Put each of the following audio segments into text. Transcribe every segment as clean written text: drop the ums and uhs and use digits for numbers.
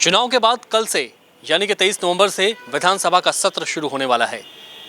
चुनाव के बाद कल से यानी कि 23 नवंबर से विधानसभा का सत्र शुरू होने वाला है।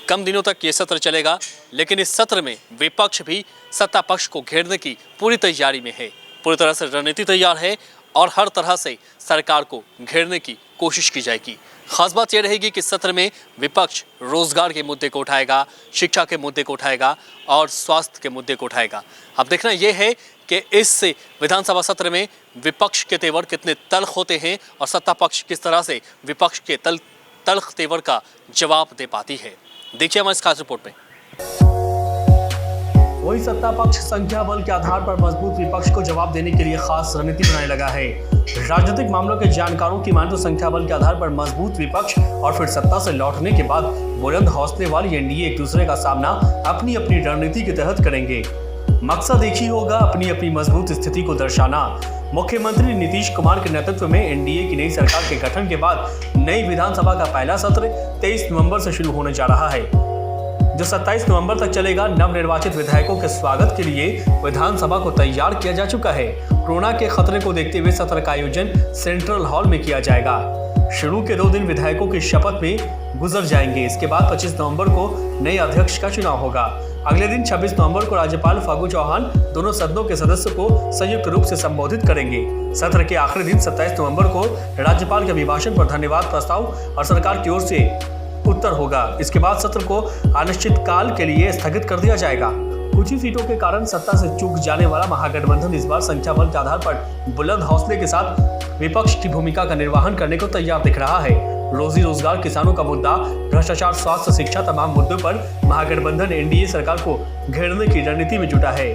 कम दिनों तक ये सत्र चलेगा, लेकिन इस सत्र में विपक्ष भी सत्ता पक्ष को घेरने की पूरी तैयारी में है। पूरी तरह से रणनीति तैयार है और हर तरह से सरकार को घेरने की कोशिश की जाएगी। खास बात यह रहेगी कि सत्र में विपक्ष रोजगार के मुद्दे को उठाएगा, शिक्षा के मुद्दे को उठाएगा और स्वास्थ्य के मुद्दे को उठाएगा। अब देखना यह है कि इस विधानसभा सत्र में विपक्ष के तेवर कितने तल्ख होते हैं और सत्ता पक्ष किस तरह से विपक्ष के तल्ख तेवर का जवाब दे पाती है। देखिए हमारे इस खास रिपोर्ट में। वही सत्ता पक्ष संख्या बल के आधार पर मजबूत विपक्ष को जवाब देने के लिए खास रणनीति बनाने लगा है। राजनीतिक मामलों के जानकारों की माने तो संख्या बल के आधार पर मजबूत विपक्ष और फिर सत्ता से लौटने के बाद बुलंद हौसले वाली एनडीए एक दूसरे का सामना अपनी अपनी रणनीति के तहत करेंगे। मकसद एक ही होगा, अपनी अपनी मजबूत स्थिति को दर्शाना। मुख्यमंत्री नीतीश कुमार के नेतृत्व में एनडीए की नई सरकार के गठन के बाद नई विधानसभा का पहला सत्र 23 नवंबर से शुरू होने जा रहा है, जो 27 नवंबर तक चलेगा। नवनिर्वाचित विधायकों के स्वागत के लिए विधानसभा को तैयार किया जा चुका है। कोरोना के खतरे को देखते हुए सत्र का आयोजन सेंट्रल हॉल में किया जाएगा। शुरू के 2 दिन विधायकों की शपथ में गुजर जाएंगे। इसके बाद 25 नवंबर को नए अध्यक्ष का चुनाव होगा। अगले दिन 26 नवंबर को राज्यपाल फागू चौहान दोनों सदनों के सदस्यों को संयुक्त रूप से संबोधित करेंगे। सत्र के आखिरी दिन 27 नवंबर को राज्यपाल के अभिभाषण पर धन्यवाद प्रस्ताव और सरकार की ओर से उत्तर होगा। इसके बाद सत्र को अनिश्चित काल के लिए स्थगित कर दिया जाएगा। कुछ ही सीटों के कारण सत्ता से चूक जाने वाला महागठबंधन इस बार संख्या बल के आधार पर बुलंद हौसले के साथ विपक्ष की भूमिका का निर्वहन करने को तैयार दिख रहा है। रोजी रोजगार, किसानों का मुद्दा, भ्रष्टाचार, स्वास्थ्य, शिक्षा, तमाम मुद्दों पर महागठबंधन एनडीए सरकार को घेरने की रणनीति में जुटा है।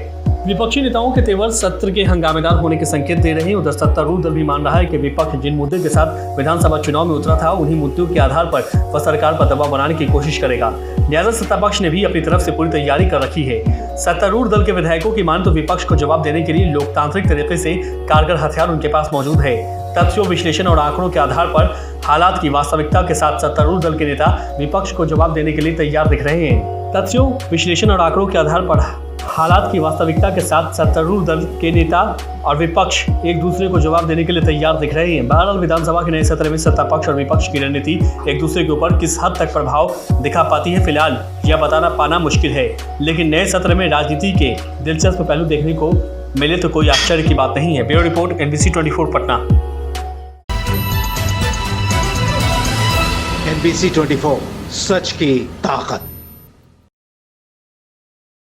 विपक्षी नेताओं के तेवर सत्र के हंगामेदार होने के संकेत दे रहे हैं। उधर सत्तारूढ़ दल भी मान रहा है कि विपक्ष जिन मुद्दे के साथ विधानसभा चुनाव में उतरा था, उन्हीं मुद्दों के आधार पर वह सरकार पर दबाव बनाने की कोशिश करेगा। लिहाजा सत्ता पक्ष ने भी अपनी तरफ से पूरी तैयारी कर रखी है। सत्तारूढ़ दल के विधायकों की मान तो विपक्ष को जवाब देने के लिए लोकतांत्रिक तरीके से कारगर हथियार उनके पास मौजूद है। तथ्यों, विश्लेषण और आंकड़ों के आधार पर हालात की वास्तविकता के साथ सत्तारूढ़ दल के नेता विपक्ष को जवाब देने के लिए तैयार दिख रहे हैं। तथ्यों, विश्लेषण और आंकड़ों के आधार पर हालात की वास्तविकता के साथ सत्तारूढ़ दल के नेता और विपक्ष एक दूसरे को जवाब देने के लिए तैयार दिख रहे हैं। बहरहाल विधानसभा के नए सत्र में सत्ता पक्ष और विपक्ष की रणनीति एक दूसरे के ऊपर किस हद तक प्रभाव दिखा पाती है, फिलहाल यह बताना पाना मुश्किल है। लेकिन नए सत्र में राजनीति के दिलचस्प पहलू देखने को मिले तो कोई आश्चर्य की बात नहीं है। Bureau report, NBC 24 Patna. NBC 24 सच की ताकत।